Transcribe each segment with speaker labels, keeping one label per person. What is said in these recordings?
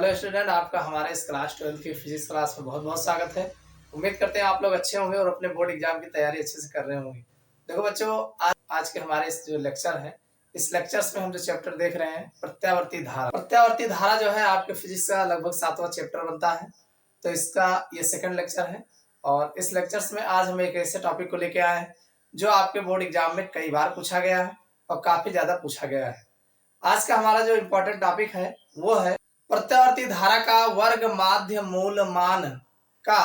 Speaker 1: Hello student, आपका हमारे इस क्लास 12 की फिजिक्स क्लास में बहुत बहुत स्वागत है। उम्मीद करते हैं आप लोग अच्छे होंगे और अपने बोर्ड एग्जाम की तैयारी अच्छे से कर रहे होंगे। देखो बच्चों, आज के हमारे इस जो लेक्चर है, इस लेक्चर्स में हम जो चैप्टर देख रहे हैं प्रत्यावर्ती धारा। प्रत्यावर्ती धारा जो है आपके फिजिक्स का लगभग 7वां चैप्टर बनता है, तो इसका ये सेकंड लेक्चर है। और इस लेक्चर्स में आज हम एक ऐसे टॉपिक को लेके आए हैं जो आपके बोर्ड एग्जाम में कई बार पूछा गया है और काफी ज्यादा पूछा गया है। आज का हमारा जो इम्पोर्टेंट टॉपिक है वो है प्रत्यावर्ती धारा का वर्ग माध्य मूल मान का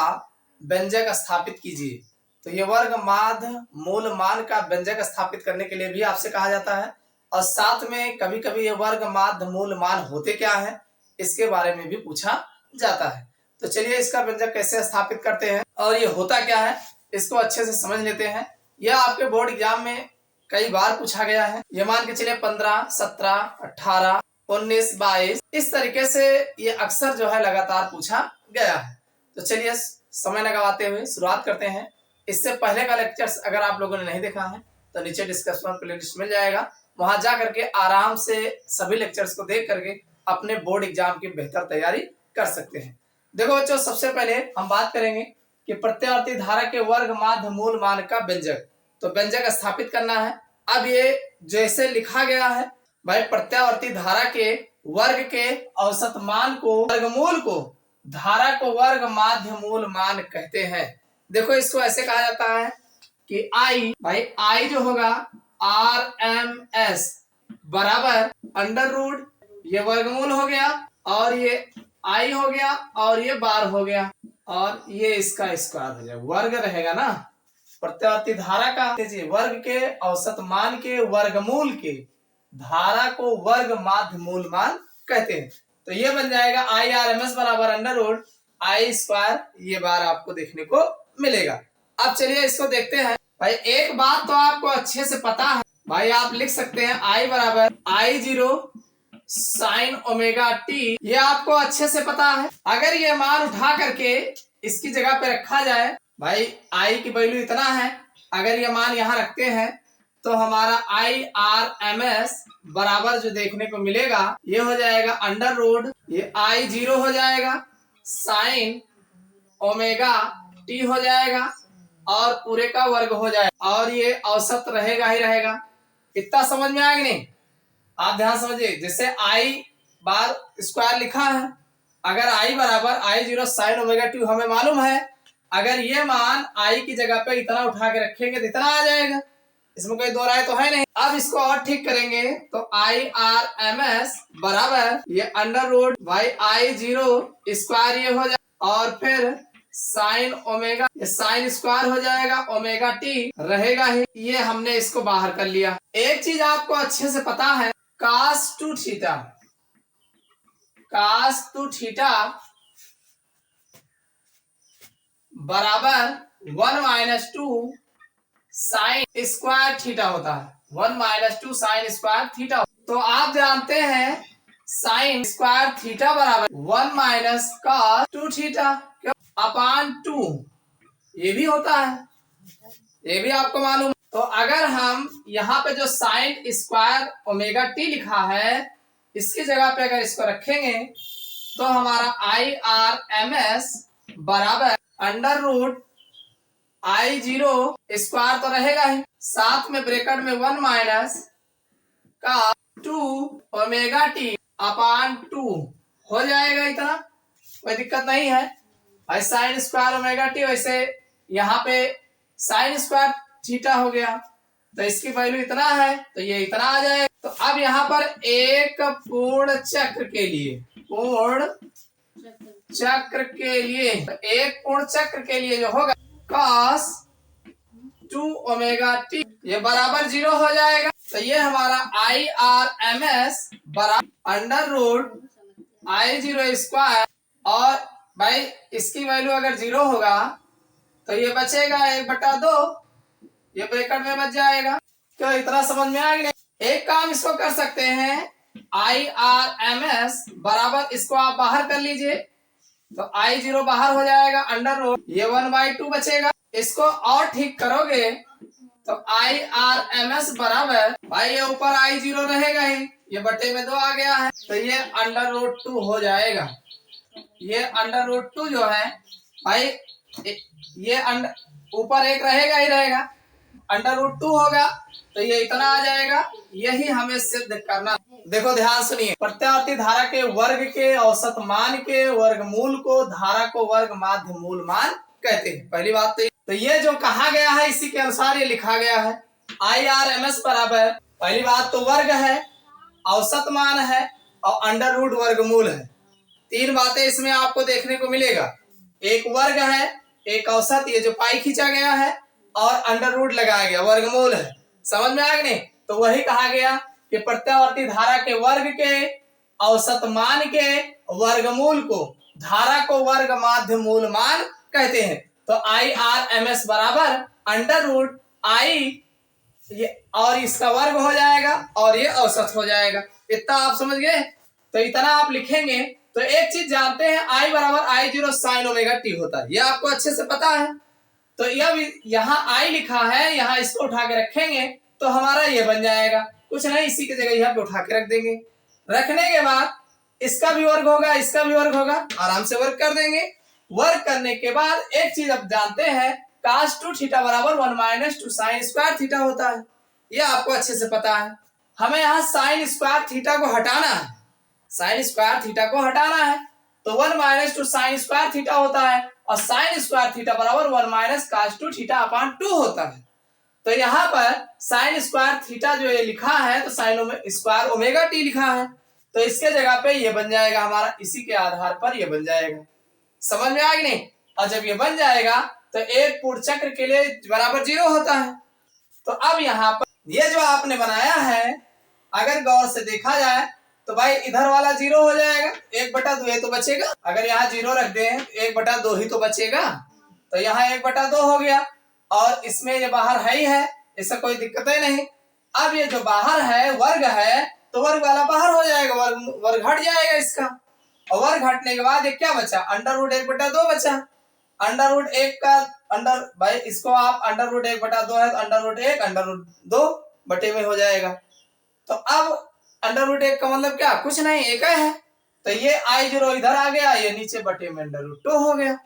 Speaker 1: व्यंजक स्थापित कीजिए। तो ये वर्ग माध्य मूल मान का व्यंजक स्थापित करने के लिए भी आपसे कहा जाता है, और साथ में कभी कभी ये वर्ग माध्य मूल मान होते क्या है इसके बारे में भी पूछा जाता है। तो चलिए इसका व्यंजक कैसे स्थापित करते हैं और ये होता क्या है इसको अच्छे से समझ लेते हैं। यह आपके बोर्ड एग्जाम में कई बार पूछा गया है। ये मान के चलिए 15, 17, 18, 19, 22 इस तरीके से ये अक्सर जो है लगातार पूछा गया है। तो चलिए समय न गवाते हुए शुरुआत करते हैं। इससे पहले का लेक्चर्स अगर आप लोगों ने नहीं देखा है तो नीचे डिस्क्रिप्शन प्लेलिस्ट मिल जाएगा, वहां जा करके आराम से सभी लेक्चर्स को देख करके अपने बोर्ड एग्जाम की बेहतर तैयारी कर सकते हैं। देखो बच्चों, सबसे पहले हम बात करेंगे कि प्रत्यावर्ती धारा के वर्ग माध्य मूल मान का व्यंजक। तो व्यंजक स्थापित करना है। अब ये जैसे लिखा गया है भाई, प्रत्यावर्ती धारा के वर्ग के औसत मान को वर्गमूल को धारा को वर्ग माध्य मूल मान कहते हैं। देखो इसको ऐसे कहा जाता है कि आई भाई आई जो होगा RMS बराबर अंडर रूट, ये वर्गमूल हो गया और ये आई हो गया और ये बार हो गया और ये इसका स्क्वायर हो जाएगा, वर्ग रहेगा ना। प्रत्यावर्ती धारा का वर्ग के औसत मान के वर्गमूल के धारा को वर्ग माध्य मूल मान कहते हैं। तो ये बन जाएगा IRMS बराबर अंडर रूट आई स्क्वायर, ये बार आपको देखने को मिलेगा। अब चलिए इसको देखते हैं। भाई एक बात तो आपको अच्छे से पता है भाई, आप लिख सकते हैं I बराबर I0 साइन ओमेगा टी, ये आपको अच्छे से पता है। अगर ये मान उठा करके इसकी जगह पे रखा जाए, भाई आई की वैल्यू इतना है, अगर ये मान यहाँ रखते हैं तो हमारा IRMS बराबर जो देखने को मिलेगा ये हो जाएगा अंडर रूट, ये I0 हो जाएगा साइन ओमेगा टी हो जाएगा और पूरे का वर्ग हो जाएगा और ये औसत रहेगा ही रहेगा। इतना समझ में आएगा नहीं? आप ध्यान समझिए, जैसे I बार स्क्वायर लिखा है, अगर I बराबर I0 साइन ओमेगा टी हमें मालूम है, अगर ये मान I की जगह पे इतना उठा के रखेंगे तो इतना आ जाएगा, इसमें कोई दो राय तो है नहीं। अब इसको और ठीक करेंगे तो IRMS बराबर ये under root by I0 square ये हो जाए और फिर साइन ओमेगा, ये साइन स्क्वायर हो जाएगा, ओमेगा टी रहेगा ही, ये हमने इसको बाहर कर लिया। एक चीज आपको अच्छे से पता है, कास टू थीटा बराबर 1 - 2 साइन स्क्वायर थीटा होता है। 1 - 2 साइन स्क्वायर थीटा। तो आप जानते हैं साइन स्क्वायर थीटा बराबर 1 - cos 2 थीटा अपॉन 2, ये भी होता है, ये भी आपको मालूम। तो अगर हम यहाँ पे जो साइन स्क्वायर ओमेगा टी लिखा है इसकी जगह पे अगर इसको रखेंगे तो हमारा IRMS बराबर अंडर रूट I0 स्क्वायर तो रहेगा ही, साथ में ब्रैकेट में 1 - का 2 ओमेगा टी अपॉन 2 हो जाएगा। इतना कोई दिक्कत नहीं है भाई, साइन स्क्वायर ओमेगा टी, वैसे यहाँ पे साइन स्क्वायर थीटा हो गया तो इसकी वैल्यू इतना है तो ये इतना आ जाएगा। तो अब यहाँ पर एक पूर्ण चक्र के लिए एक पूर्ण चक्र के लिए जो होगा cos 2 ओमेगा टी ये बराबर 0 हो जाएगा। तो ये हमारा IRMS बराबर अंडर रूट I0 स्क्वायर, और भाई इसकी वैल्यू अगर 0 होगा तो ये बचेगा 1/2, ये ब्रैकेट में बच जाएगा। तो इतना समझ में आएगा। एक काम इसको कर सकते हैं, IRMS बराबर इसको आप बाहर कर लीजिए तो I0 बाहर हो जाएगा अंडर रूट, ये 1/2 बचेगा। इसको और ठीक करोगे तो IRMS बराबर भाई ये ऊपर I0 रहेगा ही, ये बटे में 2 आ गया है तो ये अंडर रूट 2 हो जाएगा। ये √2 जो है भाई, ये ऊपर एक रहेगा ही रहेगा, √2 होगा तो ये इतना आ जाएगा। यही हमें सिद्ध करना। देखो ध्यान सुनिए, प्रत्यावर्ती धारा के वर्ग के औसत मान के वर्गमूल को धारा को वर्ग माध्य मूल मान कहते हैं। पहली बात तो ये जो कहा गया है इसी के अनुसार ये लिखा गया है। IRMS बराबर, पहली बात तो वर्ग है, औसत मान है और √ वर्गमूल है। तीन बातें इसमें आपको देखने को मिलेगा, एक वर्ग है, एक औसत, ये जो पाई खींचा गया है, और √ लगाया गया, वर्गमूल है। समझ में आ गया नहीं? तो वही कहा गया कि प्रत्यावर्ती धारा के वर्ग के औसत मान के वर्गमूल को धारा को वर्ग माध्य मूल मान कहते हैं। तो IRMS बराबर √I, ये और इसका वर्ग हो जाएगा और ये औसत हो जाएगा। इतना आप समझ गए? तो इतना आप लिखेंगे। तो एक चीज जानते हैं, I बराबर I0 sin ω t होता है, ये आपको अच्छे से पता है। तो यह यहाँ I लिखा है, यहाँ इसको उठा के रखेंगे तो हमारा ये बन जाएगा। कुछ नहीं, इसी की जगह यहाँ पे उठा के रख देंगे। रखने के बाद इसका भी वर्ग होगा, इसका भी वर्ग होगा, आराम से वर्ग कर देंगे। वर्ग करने के बाद एक चीज अब जानते हैं, cos2 थीटा बराबर 1 - 2 sin स्क्वायर थीटा होता है, ये आपको अच्छे से पता है। हमें यहाँ sin स्क्वायर थीटा को हटाना है, sin स्क्वायर थीटा को हटाना है, तो 1 - 2 sin स्क्वायर थीटा होता है और sin स्क्वायर थीटा बराबर 1 - cos2 थीटा/2 होता है। तो यहाँ पर sin स्क्वायर थीटा जो ये लिखा है तो sin स्क्वायर ω t लिखा है, तो इसके जगह पे ये बन जाएगा हमारा, इसी के आधार पर ये बन जाएगा। समझ में आ गई नहीं? और जब ये बन जाएगा तो एक पूर्ण चक्र के लिए बराबर 0 होता है। तो अब यहाँ पर ये जो आपने बनाया है, अगर गौर से देखा जाए तो भाई इधर वाला 0 हो जाएगा, 1/2 ये तो बचेगा। अगर यहाँ 0 रख दें 1/2 ही तो बचेगा, तो यहाँ 1/2 हो गया और इसमें ये बाहर है ही है, इससे कोई दिक्कत ही नहीं। अब ये जो बाहर है वर्ग है, तो वर्ग वाला बाहर हो जाएगा, वर्ग हट जाएगा इसका। और वर्ग हटने के बाद ये क्या बचा, √1/2 बचा। √1 का भाई इसको आप √1/2 है तो √1 √2 बटे में हो जाएगा। तो अब √1 का मतलब क्या, कुछ नहीं, एक है। तो ये I0 इधर आ गया, ये नीचे बटे में √2 हो गया।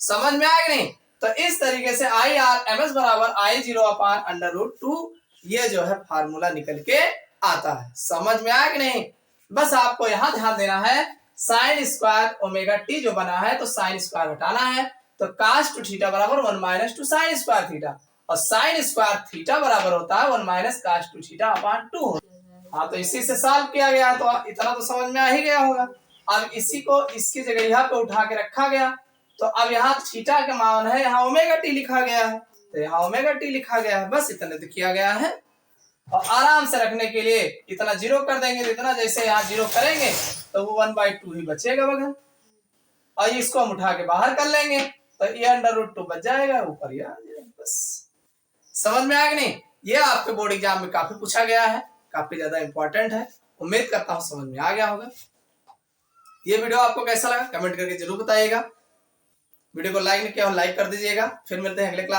Speaker 1: समझ में आ गया नहीं? तो इस तरीके से IRMS बराबर I0/√2 ये जो है फार्मूला निकल के आता है। समझ में आया कि नहीं? बस आपको यहाँ ध्यान देना है, sin स्क्वायर ω t जो बना है तो sin स्क्वायर हटाना है, तो cos2 थीटा बराबर 1 - 2 sin स्क्वायर थीटा, और sin स्क्वायर थीटा बराबर होता है 1 - cos2 थीटा/2। हाँ, तो इसी से सॉल्व किया गया, तो इतना तो समझ में आ ही गया होगा। अब इसी को इसकी जगह यहाँ पे उठा के रखा गया, तो अब यहाँ थीटा का मान है, यहाँ ω t लिखा गया है, तो यहाँ ω t लिखा गया है, बस इतना तो किया गया है। और आराम से रखने के लिए इतना 0 कर देंगे, तो इतना जैसे यहाँ 0 करेंगे तो वो 1/2 ही बचेगा बगल, और इसको हम उठा के बाहर कर लेंगे तो ये √2 बच जाएगा, ऊपर ये आ जाएगा। बस समझ में आ गया नहीं? ये आपके बोर्ड एग्जाम में काफी पूछा गया है, काफी ज्यादा इंपॉर्टेंट है। उम्मीद करता हूँ समझ में आ गया होगा। ये वीडियो आपको कैसा लगा कमेंट करके जरूर बताइएगा। वीडियो को लाइक नहीं किया हो लाइक कर दीजिएगा। फिर मिलते हैं अगले क्लास।